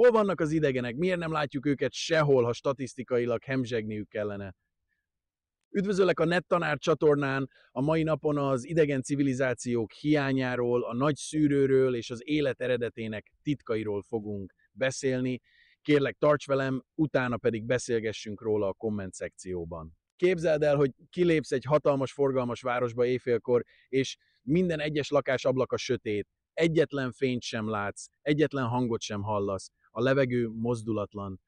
Hol vannak az idegenek? Miért nem látjuk őket sehol, ha statisztikailag hemzsegniük kellene? Üdvözöllek a NetTanár csatornán, a mai napon az idegen civilizációk hiányáról, a nagy szűrőről és az élet eredetének titkairól fogunk beszélni. Kérlek, tarts velem, utána pedig beszélgessünk róla a komment szekcióban. Képzeld el, hogy kilépsz egy hatalmas, forgalmas városba éjfélkor, és minden egyes lakás ablaka sötét, egyetlen fényt sem látsz, egyetlen hangot sem hallasz, a levegő mozdulatlan.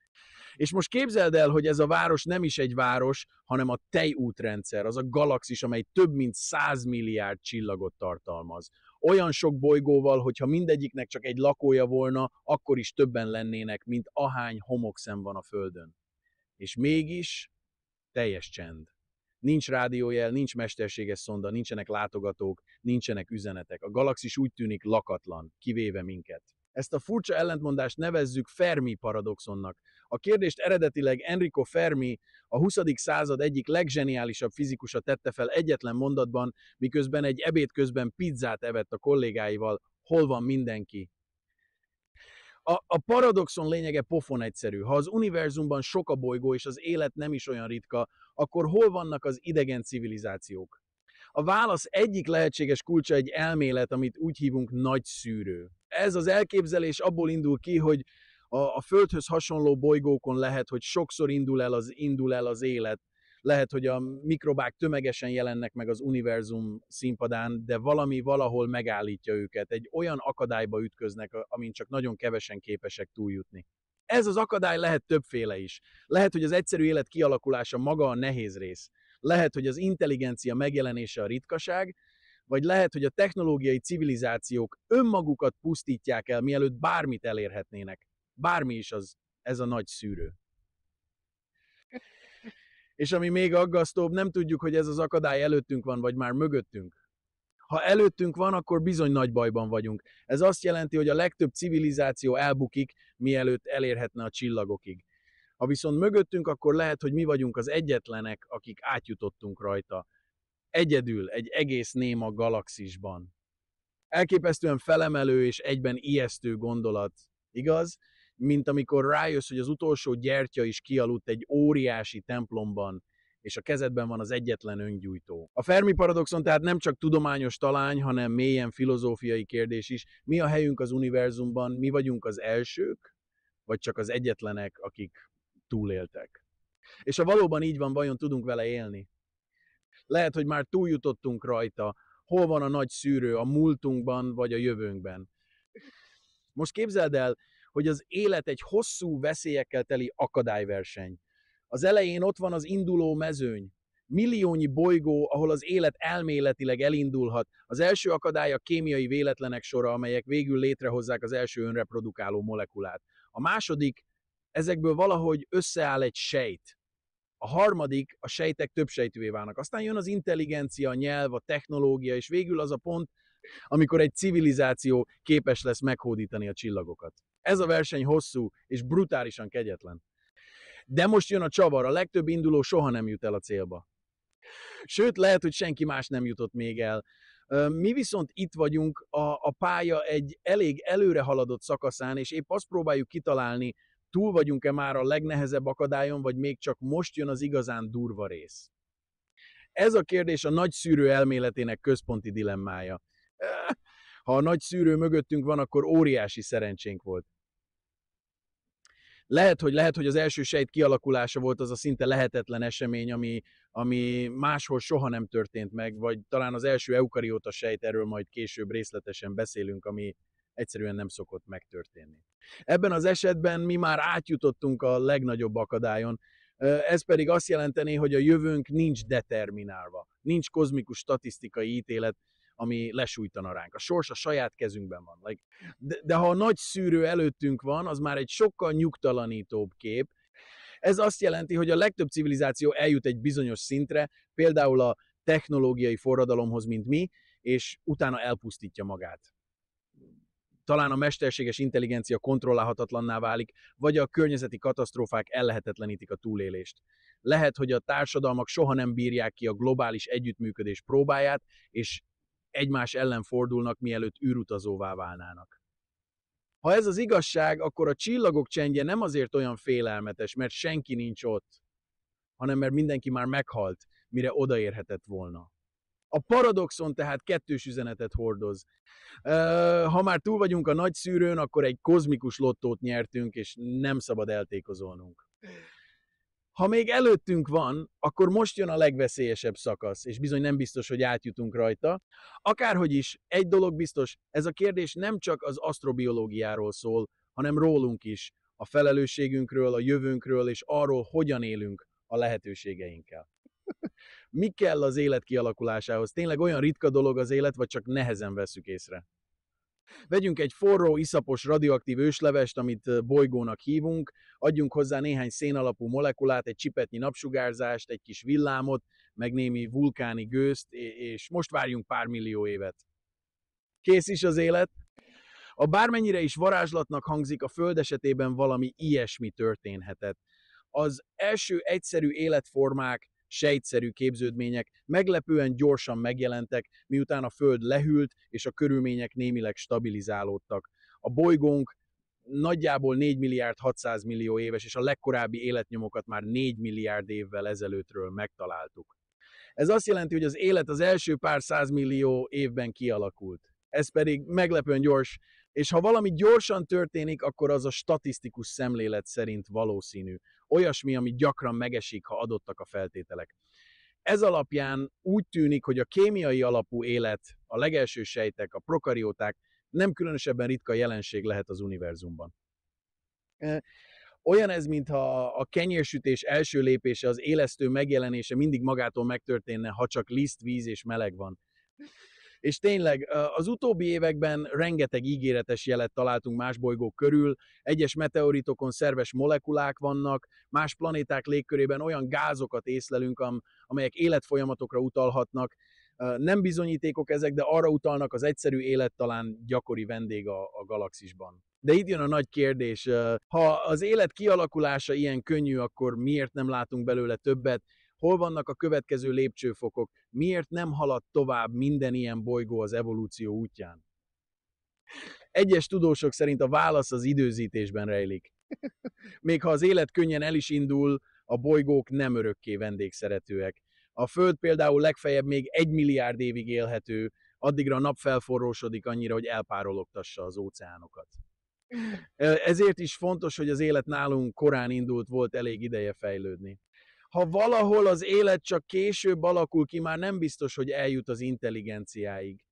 És most képzeld el, hogy ez a város nem is egy város, hanem a tejútrendszer, az a galaxis, amely több mint 100 milliárd csillagot tartalmaz. Olyan sok bolygóval, hogyha mindegyiknek csak egy lakója volna, akkor is többen lennének, mint ahány homokszem van a Földön. És mégis teljes csend. Nincs rádiójel, nincs mesterséges szonda, nincsenek látogatók, nincsenek üzenetek. A galaxis úgy tűnik lakatlan, kivéve minket. Ezt a furcsa ellentmondást nevezzük Fermi paradoxonnak. A kérdést eredetileg Enrico Fermi, a 20. század egyik legzseniálisabb fizikusa tette fel egyetlen mondatban, miközben egy ebéd közben pizzát evett a kollégáival. Hol van mindenki? A paradoxon lényege pofon egyszerű. Ha az univerzumban sok a bolygó és az élet nem is olyan ritka, akkor hol vannak az idegen civilizációk? A válasz egyik lehetséges kulcsa egy elmélet, amit úgy hívunk nagy szűrő. Ez az elképzelés abból indul ki, hogy a Földhöz hasonló bolygókon lehet, hogy sokszor indul el az élet. Lehet, hogy a mikrobák tömegesen jelennek meg az univerzum színpadán, de valami valahol megállítja őket. Egy olyan akadályba ütköznek, amin csak nagyon kevesen képesek túljutni. Ez az akadály lehet többféle is. Lehet, hogy az egyszerű élet kialakulása maga a nehéz rész. Lehet, hogy az intelligencia megjelenése a ritkaság, vagy lehet, hogy a technológiai civilizációk önmagukat pusztítják el, mielőtt bármit elérhetnének. Bármi is ez a nagy szűrő. És ami még aggasztóbb, nem tudjuk, hogy ez az akadály előttünk van, vagy már mögöttünk. Ha előttünk van, akkor bizony nagy bajban vagyunk. Ez azt jelenti, hogy a legtöbb civilizáció elbukik, mielőtt elérhetne a csillagokig. Ha viszont mögöttünk, akkor lehet, hogy mi vagyunk az egyetlenek, akik átjutottunk rajta. Egyedül, egy egész néma galaxisban. Elképesztően felemelő és egyben ijesztő gondolat, igaz? Mint amikor rájössz, hogy az utolsó gyertya is kialudt egy óriási templomban, és a kezedben van az egyetlen öngyújtó. A Fermi paradoxon tehát nem csak tudományos talány, hanem mélyen filozófiai kérdés is. Mi a helyünk az univerzumban? Mi vagyunk az elsők, vagy csak az egyetlenek, akik túléltek? És ha valóban így van, vajon tudunk vele élni? Lehet, hogy már túljutottunk rajta. Hol van a nagy szűrő, a múltunkban vagy a jövőnkben? Most képzeld el, hogy az élet egy hosszú, veszélyekkel teli akadályverseny. Az elején ott van az induló mezőny. Milliónyi bolygó, ahol az élet elméletileg elindulhat. Az első akadály a kémiai véletlenek sora, amelyek végül létrehozzák az első önreprodukáló molekulát. A második, ezekből valahogy összeáll egy sejt. A harmadik, a sejtek többsejtűvé válnak. Aztán jön az intelligencia, a nyelv, a technológia, és végül az a pont, amikor egy civilizáció képes lesz meghódítani a csillagokat. Ez a verseny hosszú és brutálisan kegyetlen. De most jön a csavar, a legtöbb induló soha nem jut el a célba. Sőt, lehet, hogy senki más nem jutott még el. Mi viszont itt vagyunk a pálya egy elég előre haladott szakaszán, és épp azt próbáljuk kitalálni, túl vagyunk-e már a legnehezebb akadályon, vagy még csak most jön az igazán durva rész. Ez a kérdés a nagy szűrő elméletének központi dilemmája. Ha a nagy szűrő mögöttünk van, akkor óriási szerencsénk volt. Lehet, hogy az első sejt kialakulása volt az a szinte lehetetlen esemény, ami máshol soha nem történt meg, vagy talán az első eukarióta sejt, erről majd később részletesen beszélünk, ami egyszerűen nem szokott megtörténni. Ebben az esetben mi már átjutottunk a legnagyobb akadályon, ez pedig azt jelenteni, hogy a jövőnk nincs determinálva, nincs kozmikus statisztikai ítélet, ami lesújtana ránk. A sors a saját kezünkben van. De ha a nagy szűrő előttünk van, az már egy sokkal nyugtalanítóbb kép. Ez azt jelenti, hogy a legtöbb civilizáció eljut egy bizonyos szintre, például a technológiai forradalomhoz, mint mi, és utána elpusztítja magát. Talán a mesterséges intelligencia kontrollálhatatlanná válik, vagy a környezeti katasztrófák ellehetetlenítik a túlélést. Lehet, hogy a társadalmak soha nem bírják ki a globális együttműködés próbáját, és egymás ellen fordulnak, mielőtt űrutazóvá válnának. Ha ez az igazság, akkor a csillagok csendje nem azért olyan félelmetes, mert senki nincs ott, hanem mert mindenki már meghalt, mire odaérhetett volna. A paradoxon tehát kettős üzenetet hordoz. Ha már túl vagyunk a nagy szűrőn, akkor egy kozmikus lottót nyertünk, és nem szabad eltékozolnunk. Ha még előttünk van, akkor most jön a legveszélyesebb szakasz, és bizony nem biztos, hogy átjutunk rajta. Akárhogy is, egy dolog biztos, ez a kérdés nem csak az asztrobiológiáról szól, hanem rólunk is, a felelősségünkről, a jövőnkről, és arról, hogyan élünk a lehetőségeinkkel. Mi kell az élet kialakulásához? Tényleg olyan ritka dolog az élet, vagy csak nehezen vesszük észre? Vegyünk egy forró, iszapos, radioaktív őslevest, amit bolygónak hívunk, adjunk hozzá néhány szénalapú molekulát, egy csipetnyi napsugárzást, egy kis villámot, meg némi vulkáni gőzt, és most várjunk pár millió évet. Kész is az élet? A bármennyire is varázslatnak hangzik, a Föld esetében valami ilyesmi történhetett. Az első egyszerű életformák, sejtszerű képződmények meglepően gyorsan megjelentek, miután a Föld lehűlt, és a körülmények némileg stabilizálódtak. A bolygónk nagyjából 4 milliárd 600 millió éves, és a legkorábbi életnyomokat már 4 milliárd évvel ezelőttről megtaláltuk. Ez azt jelenti, hogy az élet az első pár százmillió évben kialakult. Ez pedig meglepően gyors, és ha valami gyorsan történik, akkor az a statisztikus szemlélet szerint valószínű. Olyasmi, ami gyakran megesik, ha adottak a feltételek. Ez alapján úgy tűnik, hogy a kémiai alapú élet, a legelső sejtek, a prokarióták nem különösebben ritka jelenség lehet az univerzumban. Olyan ez, mintha a kenyérsütés első lépése, az élesztő megjelenése mindig magától megtörténne, ha csak liszt, víz és meleg van. És tényleg, az utóbbi években rengeteg ígéretes jelet találtunk más bolygók körül, egyes meteoritokon szerves molekulák vannak, más planéták légkörében olyan gázokat észlelünk, amelyek életfolyamatokra utalhatnak. Nem bizonyítékok ezek, de arra utalnak, az egyszerű élet talán gyakori vendég a galaxisban. De itt jön a nagy kérdés, ha az élet kialakulása ilyen könnyű, akkor miért nem látunk belőle többet? Hol vannak a következő lépcsőfokok? Miért nem halad tovább minden ilyen bolygó az evolúció útján? Egyes tudósok szerint a válasz az időzítésben rejlik. Még ha az élet könnyen el is indul, a bolygók nem örökké vendégszeretőek. A Föld például legfeljebb még 1 milliárd évig élhető, addigra a nap felforrósodik annyira, hogy elpárologtassa az óceánokat. Ezért is fontos, hogy az élet nálunk korán indult, volt elég ideje fejlődni. Ha valahol az élet csak később alakul ki, már nem biztos, hogy eljut az intelligenciáig.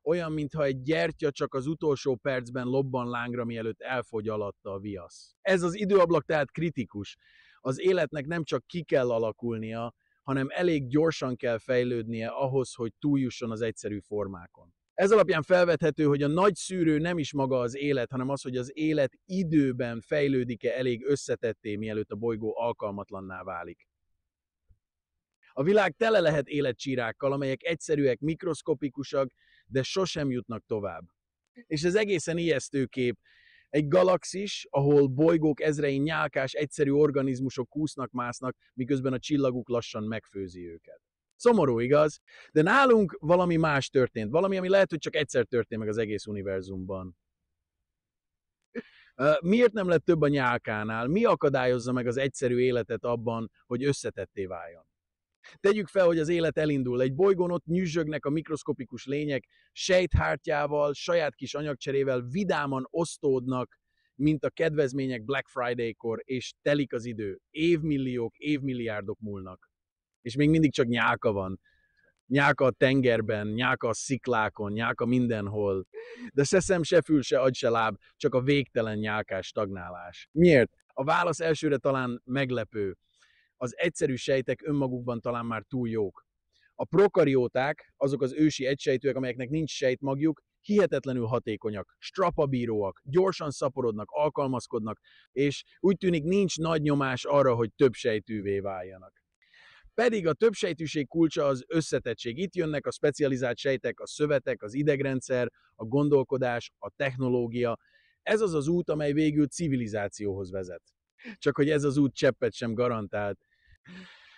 Olyan, mintha egy gyertya csak az utolsó percben lobban lángra, mielőtt elfogy alatta a viasz. Ez az időablak tehát kritikus. Az életnek nem csak ki kell alakulnia, hanem elég gyorsan kell fejlődnie ahhoz, hogy túljusson az egyszerű formákon. Ez alapján felvethető, hogy a nagy szűrő nem is maga az élet, hanem az, hogy az élet időben fejlődik-e elég összetetté, mielőtt a bolygó alkalmatlanná válik. A világ tele lehet életcsírákkal, amelyek egyszerűek, mikroszkopikusak, de sosem jutnak tovább. És ez egészen ijesztő kép. Egy galaxis, ahol bolygók ezrei nyálkás, egyszerű organizmusok kúsznak-másznak, miközben a csillaguk lassan megfőzi őket. Szomorú, igaz? De nálunk valami más történt. Valami, ami lehet, hogy csak egyszer történt meg az egész univerzumban. Miért nem lett több a nyálkánál? Mi akadályozza meg az egyszerű életet abban, hogy összetetté váljon? Tegyük fel, hogy az élet elindul. Egy bolygón ott nyüzsögnek a mikroszkopikus lények, sejthártyával, saját kis anyagcserével vidáman osztódnak, mint a kedvezmények Black Friday-kor, és telik az idő. Évmilliók, évmilliárdok múlnak. És még mindig csak nyálka van. Nyálka a tengerben, nyálka a sziklákon, nyálka mindenhol. De se szem, se fül, se agy, se láb, csak a végtelen nyálkás stagnálás. Miért? A válasz elsőre talán meglepő. Az egyszerű sejtek önmagukban talán már túl jók. A prokarióták, azok az ősi egysejtőek, amelyeknek nincs sejtmagjuk, hihetetlenül hatékonyak, strapabíróak, gyorsan szaporodnak, alkalmazkodnak, és úgy tűnik nincs nagy nyomás arra, hogy több sejtűvé váljanak. Pedig a többsejtűség kulcsa az összetettség. Itt jönnek a specializált sejtek, a szövetek, az idegrendszer, a gondolkodás, a technológia. Ez az az út, amely végül civilizációhoz vezet. Csak hogy ez az út cseppet sem garantált.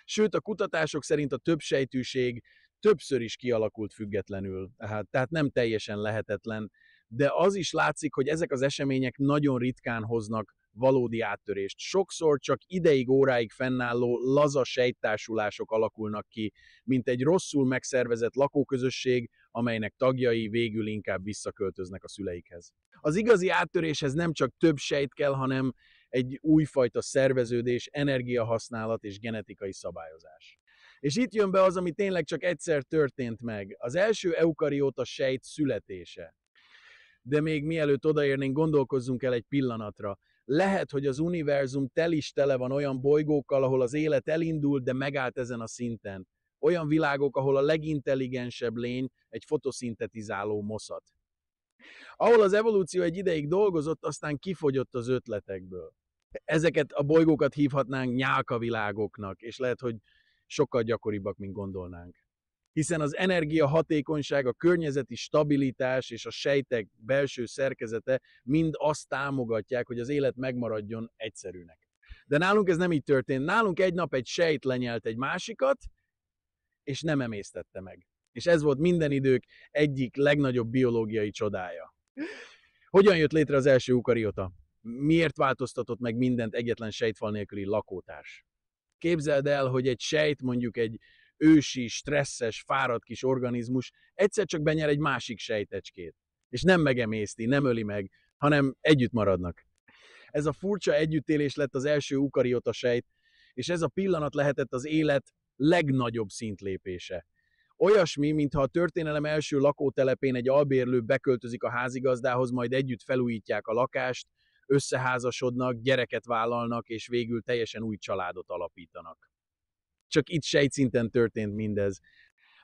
Sőt, a kutatások szerint a többsejtűség többször is kialakult függetlenül, tehát nem teljesen lehetetlen. de az is látszik, hogy ezek az események nagyon ritkán hoznak valódi áttörést. Sokszor csak ideig, óráig fennálló laza sejttársulások alakulnak ki, mint egy rosszul megszervezett lakóközösség, amelynek tagjai végül inkább visszaköltöznek a szüleikhez. Az igazi áttöréshez nem csak több sejt kell, hanem egy újfajta szerveződés, energiahasználat és genetikai szabályozás. És itt jön be az, ami tényleg csak egyszer történt meg. Az első eukarióta sejt születése. De még mielőtt odaérnénk, gondolkozzunk el egy pillanatra. Lehet, hogy az univerzum tele van olyan bolygókkal, ahol az élet elindult, de megállt ezen a szinten. Olyan világok, ahol a legintelligensebb lény egy fotoszintetizáló moszat. Ahol az evolúció egy ideig dolgozott, aztán kifogyott az ötletekből. Ezeket a bolygókat hívhatnánk nyálkavilágoknak, és lehet, hogy sokkal gyakoribbak, mint gondolnánk. Hiszen az energiahatékonyság, a környezeti stabilitás és a sejtek belső szerkezete mind azt támogatják, hogy az élet megmaradjon egyszerűnek. De nálunk ez nem így történt. Nálunk egy nap egy sejt lenyelt egy másikat, és nem emésztette meg. És ez volt minden idők egyik legnagyobb biológiai csodája. Hogyan jött létre az első eukariota? Miért változtatott meg mindent egyetlen sejtfal nélküli lakótárs? Képzeld el, hogy egy sejt, mondjuk egy ősi, stresszes, fáradt kis organizmus egyszer csak benyer egy másik sejtecskét. És nem megemészti, nem öli meg, hanem együtt maradnak. Ez a furcsa együttélés lett az első eukariota sejt, és ez a pillanat lehetett az élet legnagyobb szintlépése. Olyasmi, mintha a történelem első lakótelepén egy albérlő beköltözik a házigazdához, majd együtt felújítják a lakást, összeházasodnak, gyereket vállalnak, és végül teljesen új családot alapítanak. Csak itt sejtszinten történt mindez.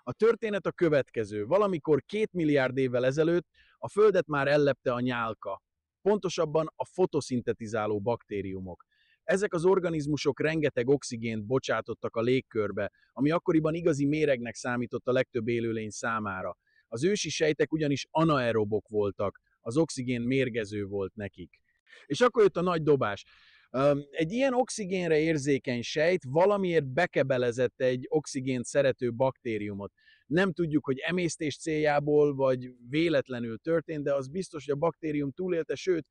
A történet a következő. Valamikor 2 milliárd évvel ezelőtt a Földet már ellepte a nyálka. Pontosabban a fotoszintetizáló baktériumok. Ezek az organizmusok rengeteg oxigént bocsátottak a légkörbe, ami akkoriban igazi méregnek számított a legtöbb élőlény számára. Az ősi sejtek ugyanis anaerobok voltak, az oxigén mérgező volt nekik. És akkor jött a nagy dobás. Egy ilyen oxigénre érzékeny sejt valamiért bekebelezett egy oxigént szerető baktériumot. Nem tudjuk, hogy emésztés céljából, vagy véletlenül történt, de az biztos, hogy a baktérium túlélte, sőt,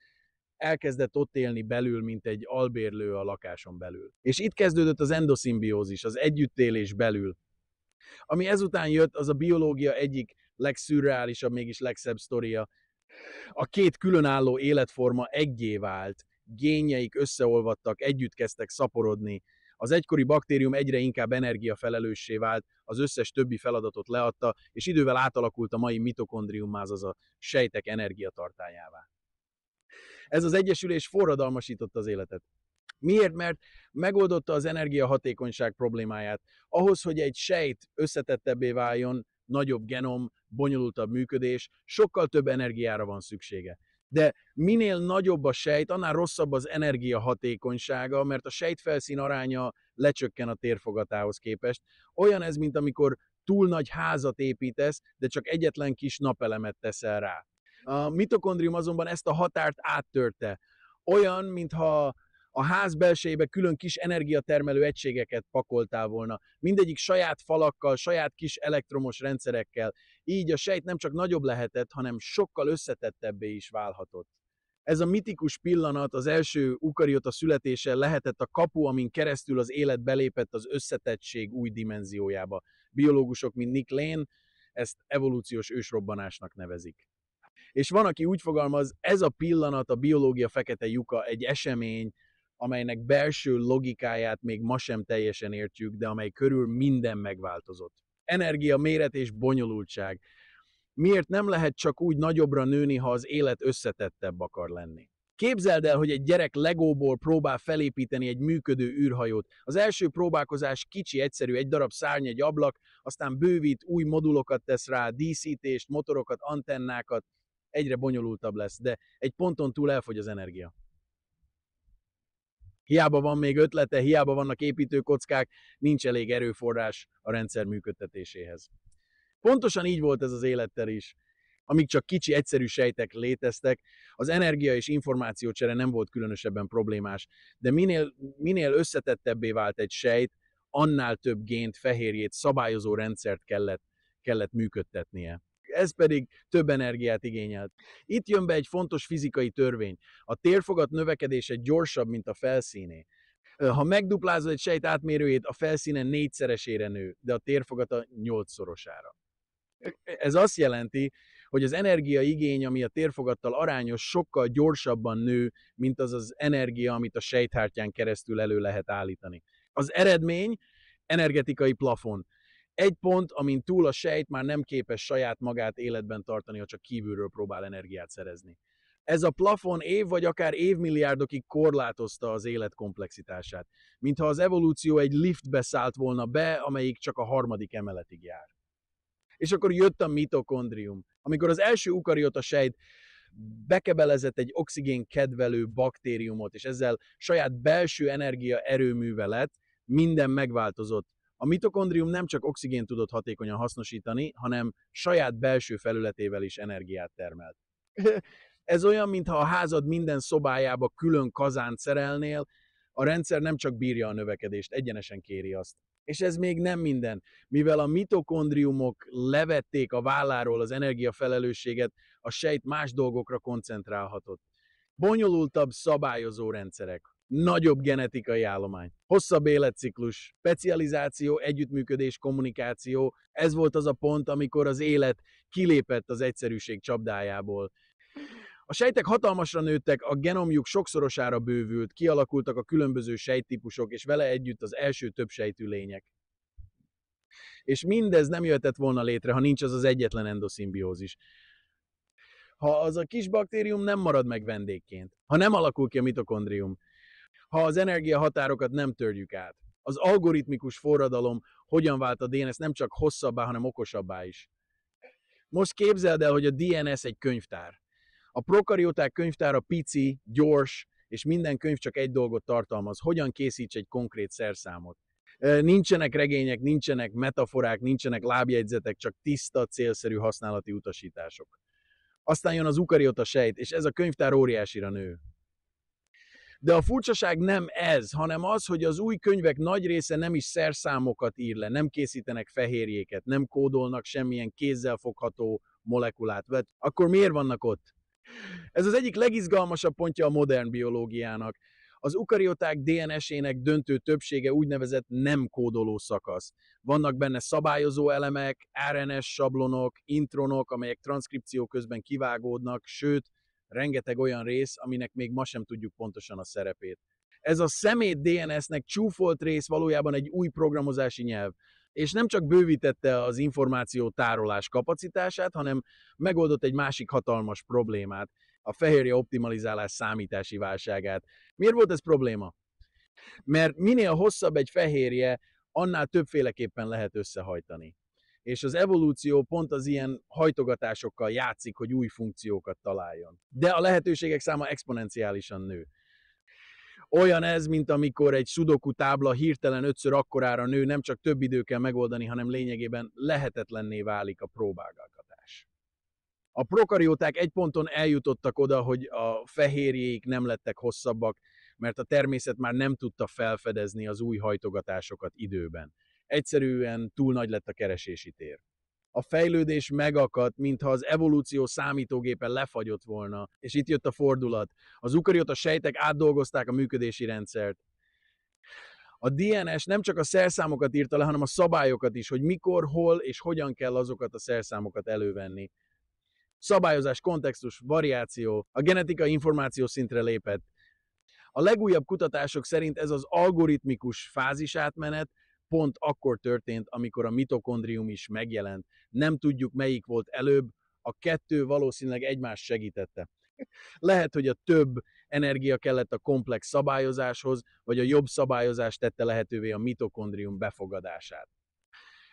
elkezdett ott élni belül, mint egy albérlő a lakáson belül. És itt kezdődött az endoszimbiózis, az együttélés belül. Ami ezután jött, az a biológia egyik legszürreálisabb, mégis legszebb sztoria. A két különálló életforma eggyé vált, génjeik összeolvadtak, együtt kezdtek szaporodni. Az egykori baktérium egyre inkább energiafelelőssé vált, az összes többi feladatot leadta, és idővel átalakult a mai mitokondriummá, azaz a sejtek energiatartályává. Ez az egyesülés forradalmasította az életet. Miért? Mert megoldotta az energiahatékonyság problémáját. Ahhoz, hogy egy sejt összetettebbé váljon, nagyobb genom, bonyolultabb működés, sokkal több energiára van szüksége. De minél nagyobb a sejt, annál rosszabb az energiahatékonysága, mert a sejtfelszín aránya lecsökken a térfogatához képest. Olyan ez, mint amikor túl nagy házat építesz, de csak egyetlen kis napelemet teszel rá. A mitokondrium azonban ezt a határt áttörte. Olyan, mintha a ház belsejébe külön kis energiatermelő egységeket pakoltál volna. Mindegyik saját falakkal, saját kis elektromos rendszerekkel. Így a sejt nem csak nagyobb lehetett, hanem sokkal összetettebbé is válhatott. Ez a mitikus pillanat, az első eukariota születése lehetett a kapu, amin keresztül az élet belépett az összetettség új dimenziójába. Biológusok, mint Nick Lane, ezt evolúciós ősrobbanásnak nevezik. És van, aki úgy fogalmaz, ez a pillanat, a biológia fekete lyuka, egy esemény, amelynek belső logikáját még ma sem teljesen értjük, de amely körül minden megváltozott. Energia, méret és bonyolultság. Miért nem lehet csak úgy nagyobbra nőni, ha az élet összetettebb akar lenni? Képzeld el, hogy egy gyerek legóból próbál felépíteni egy működő űrhajót. Az első próbálkozás kicsi, egyszerű, egy darab szárny, egy ablak, aztán bővít, új modulokat tesz rá, díszítést, motorokat, antennákat, egyre bonyolultabb lesz, de egy ponton túl elfogy az energia. Hiába van még ötlete, hiába vannak építőkockák, nincs elég erőforrás a rendszer működtetéséhez. Pontosan így volt ez az élettel is. Amíg csak kicsi, egyszerű sejtek léteztek, az energia és információcsere nem volt különösebben problémás, de minél összetettebbé vált egy sejt, annál több gént, fehérjét, szabályozó rendszert kellett működtetnie. ez pedig több energiát igényelt. Itt jön be egy fontos fizikai törvény. A térfogat növekedése gyorsabb, mint a felszíné. Ha megduplázod egy sejt átmérőjét, a felszínen 4-szeresére nő, de a térfogata 8-szorosára. Ez azt jelenti, hogy az energiaigény, ami a térfogattal arányos, sokkal gyorsabban nő, mint az az energia, amit a sejthártyán keresztül elő lehet állítani. Az eredmény energetikai plafon. Egy pont, amin túl a sejt már nem képes saját magát életben tartani, ha csak kívülről próbál energiát szerezni. Ez a plafon év vagy akár évmilliárdokig korlátozta az élet komplexitását, mintha az evolúció egy liftbe szállt volna be, amelyik csak a 3. emeletig jár. És akkor jött a mitokondrium. Amikor az első ukariota sejt bekebelezett egy oxigén kedvelő baktériumot, és ezzel saját belső energia erőműve lett, minden megváltozott. A mitokondrium nem csak oxigént tudott hatékonyan hasznosítani, hanem saját belső felületével is energiát termelt. Ez olyan, mintha a házad minden szobájába külön kazánt szerelnél, a rendszer nem csak bírja a növekedést, egyenesen kéri azt. És ez még nem minden. Mivel a mitokondriumok levették a válláról az energiafelelősséget, a sejt más dolgokra koncentrálhatott. Bonyolultabb szabályozó rendszerek, nagyobb genetikai állomány, hosszabb életciklus, specializáció, együttműködés, kommunikáció. Ez volt az a pont, amikor az élet kilépett az egyszerűség csapdájából. A sejtek hatalmasra nőttek, a genomjuk sokszorosára bővült, kialakultak a különböző sejttípusok, és vele együtt az első többsejtű lények. És mindez nem jöhetett volna létre, ha nincs az az egyetlen endoszimbiózis. Ha az a kis baktérium nem marad meg vendégként, ha nem alakul ki a mitokondrium, ha az energiahatárokat nem törjük át, az algoritmikus forradalom hogyan vált a DNS nem csak hosszabbá, hanem okosabbá is. Most képzeld el, hogy a DNS egy könyvtár. A prokarioták könyvtára pici, gyors, és minden könyv csak egy dolgot tartalmaz, hogyan készíts egy konkrét szerszámot. Nincsenek regények, nincsenek metaforák, nincsenek lábjegyzetek, csak tiszta, célszerű használati utasítások. Aztán jön az ukariota sejt, és ez a könyvtár óriásira nő. De a furcsaság nem ez, hanem az, hogy az új könyvek nagy része nem is szerszámokat ír le, nem készítenek fehérjéket, nem kódolnak semmilyen kézzelfogható molekulát. Akkor miért vannak ott? Ez az egyik legizgalmasabb pontja a modern biológiának. Az ukarioták DNS-ének döntő többsége úgynevezett nem kódoló szakasz. Vannak benne szabályozó elemek, RNS sablonok, intronok, amelyek transzkripció közben kivágódnak, sőt, rengeteg olyan rész, aminek még ma sem tudjuk pontosan a szerepét. Ez a szemét DNS-nek csúfolt rész valójában egy új programozási nyelv, és nem csak bővítette az információ tárolás kapacitását, hanem megoldott egy másik hatalmas problémát, a fehérje optimalizálás számítási válságát. Miért volt ez probléma? Mert minél hosszabb egy fehérje, annál többféleképpen lehet összehajtani. És az evolúció pont az ilyen hajtogatásokkal játszik, hogy új funkciókat találjon. De a lehetőségek száma exponenciálisan nő. Olyan ez, mint amikor egy sudoku tábla hirtelen 5-ször akkorára nő, nem csak több idő kell megoldani, hanem lényegében lehetetlenné válik a próbálgatás. A prokarióták egy ponton eljutottak oda, hogy a fehérjéik nem lettek hosszabbak, mert a természet már nem tudta felfedezni az új hajtogatásokat időben. Egyszerűen túl nagy lett a keresési tér. A fejlődés megakadt, mintha az evolúció számítógépe lefagyott volna, és itt jött a fordulat. Az ukariota sejtek átdolgozták a működési rendszert. A DNS nem csak a szerszámokat írta le, hanem a szabályokat is, hogy mikor, hol és hogyan kell azokat a szerszámokat elővenni. Szabályozás, kontextus, variáció, a genetikai információ szintre lépett. A legújabb kutatások szerint ez az algoritmikus fázisátmenet pont akkor történt, amikor a mitokondrium is megjelent. Nem tudjuk, melyik volt előbb, a kettő valószínűleg egymást segítette. Lehet, hogy a több energia kellett a komplex szabályozáshoz, vagy a jobb szabályozás tette lehetővé a mitokondrium befogadását.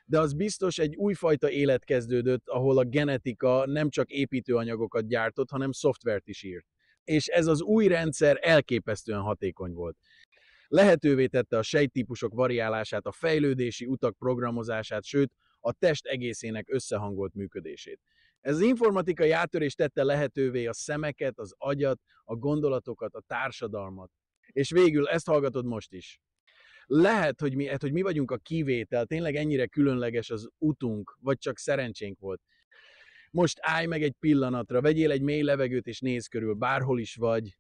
De az biztos, egy újfajta élet kezdődött, ahol a genetika nem csak építőanyagokat gyártott, hanem szoftvert is írt. És ez az új rendszer elképesztően hatékony volt. Lehetővé tette a sejttípusok variálását, a fejlődési utak programozását, sőt, a test egészének összehangolt működését. Ez az informatikai áttörés tette lehetővé a szemeket, az agyat, a gondolatokat, a társadalmat. És végül ezt hallgatod most is. Lehet, hogy mi vagyunk a kivétel, tényleg ennyire különleges az utunk, vagy csak szerencsénk volt. Most állj meg egy pillanatra, vegyél egy mély levegőt és nézz körül, bárhol is vagy.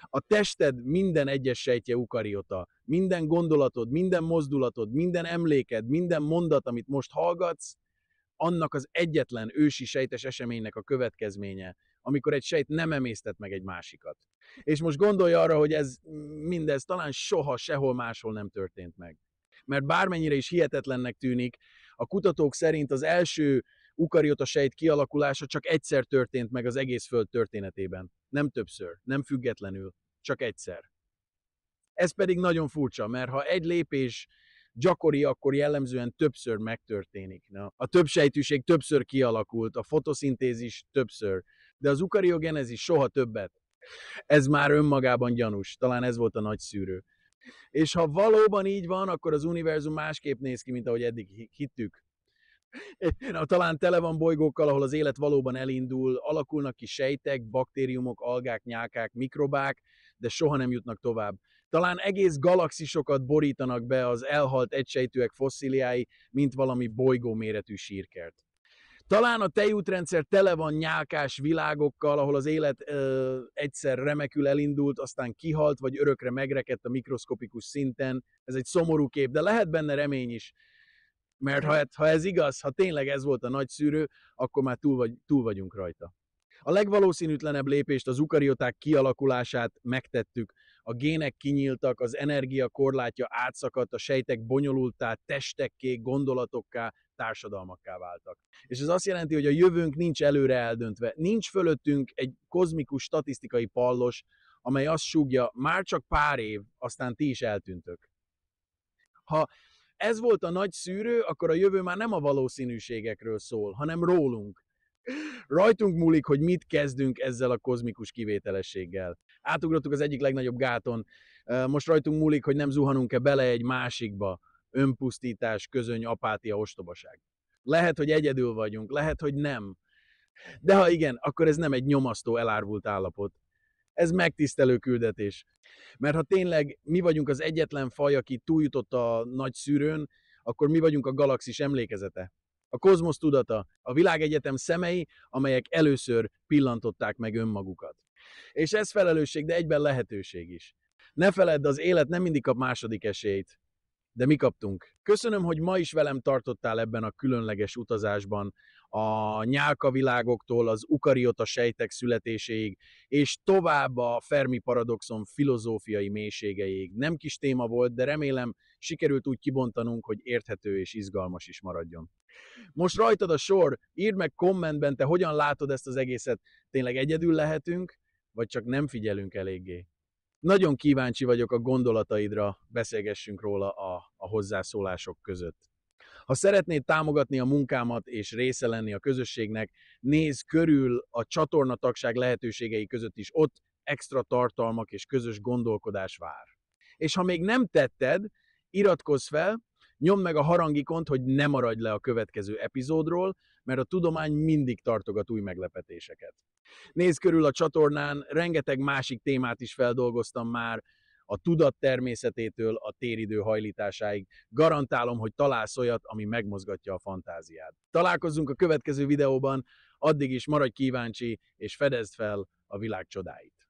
A tested minden egyes sejtje eukariota. Minden gondolatod, minden mozdulatod, minden emléked, minden mondat, amit most hallgatsz, annak az egyetlen ősi sejtes eseménynek a következménye, amikor egy sejt nem emésztett meg egy másikat. És most gondolj arra, hogy mindez talán soha sehol máshol nem történt meg. Mert bármennyire is hihetetlennek tűnik, a kutatók szerint az első eukariota sejt kialakulása csak egyszer történt meg az egész Föld történetében. Nem többször, nem függetlenül, csak egyszer. Ez pedig nagyon furcsa, mert ha egy lépés gyakori, akkor jellemzően többször megtörténik. Na, a többsejtűség többször kialakult, a fotoszintézis többször, de az eukariogenezis soha többet. Ez már önmagában gyanús, talán ez volt a nagy szűrő. És ha valóban így van, akkor az univerzum másképp néz ki, mint ahogy eddig hittük. Talán tele van bolygókkal, ahol az élet valóban elindul, alakulnak ki sejtek, baktériumok, algák, nyálkák, mikrobák, de soha nem jutnak tovább. Talán egész galaxisokat borítanak be az elhalt egysejtűek fosszíliái, mint valami bolygó méretű sírkert. Talán a tejútrendszer tele van nyálkás világokkal, ahol az élet egyszer remekül elindult, aztán kihalt, vagy örökre megrekedt a mikroszkopikus szinten. Ez egy szomorú kép, de lehet benne remény is. Mert ha ez igaz, ha tényleg ez volt a nagy szűrő, akkor már túl vagyunk rajta. A legvalószínűtlenebb lépést, az eukarioták kialakulását megtettük. A gének kinyíltak, az energia korlátja átszakadt, a sejtek bonyolulttá, testekké, gondolatokká, társadalmakká váltak. És ez azt jelenti, hogy a jövőnk nincs előre eldöntve. Nincs fölöttünk egy kozmikus statisztikai pallos, amely azt súgja, már csak pár év, aztán ti is eltűntök. Ha ez volt a nagy szűrő, akkor a jövő már nem a valószínűségekről szól, hanem rólunk. Rajtunk múlik, hogy mit kezdünk ezzel a kozmikus kivételességgel. Átugrottuk az egyik legnagyobb gáton. Most rajtunk múlik, hogy nem zuhanunk-e bele egy másikba. Önpusztítás, közöny, apátia, ostobaság. Lehet, hogy egyedül vagyunk, lehet, hogy nem. De ha igen, akkor ez nem egy nyomasztó, elárvult állapot. Ez megtisztelő küldetés. Mert ha tényleg mi vagyunk az egyetlen faj, aki túljutott a nagy szűrőn, akkor mi vagyunk a galaxis emlékezete. A kozmosz tudata, a világegyetem szemei, amelyek először pillantották meg önmagukat. És ez felelősség, de egyben lehetőség is. Ne feledd, az élet nem mindig kap második esélyt, de mi kaptunk. Köszönöm, hogy ma is velem tartottál ebben a különleges utazásban, a nyálkavilágoktól az eukariota sejtek születéséig, és tovább a Fermi paradoxon filozófiai mélységeig. Nem kis téma volt, de remélem sikerült úgy kibontanunk, hogy érthető és izgalmas is maradjon. Most rajtad a sor, írd meg kommentben, te hogyan látod ezt az egészet, tényleg egyedül lehetünk, vagy csak nem figyelünk eléggé. Nagyon kíváncsi vagyok a gondolataidra, beszélgessünk róla a hozzászólások között. Ha szeretnéd támogatni a munkámat és része lenni a közösségnek, nézz körül a csatornatagság lehetőségei között is, ott extra tartalmak és közös gondolkodás vár. És ha még nem tetted, iratkozz fel, nyomd meg a harangikont, hogy ne maradj le a következő epizódról, mert a tudomány mindig tartogat új meglepetéseket. Nézz körül a csatornán, rengeteg másik témát is feldolgoztam már, a tudat természetétől a téridő hajlításáig. Garantálom, hogy találsz olyat, ami megmozgatja a fantáziád. Találkozzunk a következő videóban, addig is maradj kíváncsi, és fedezd fel a világ csodáit.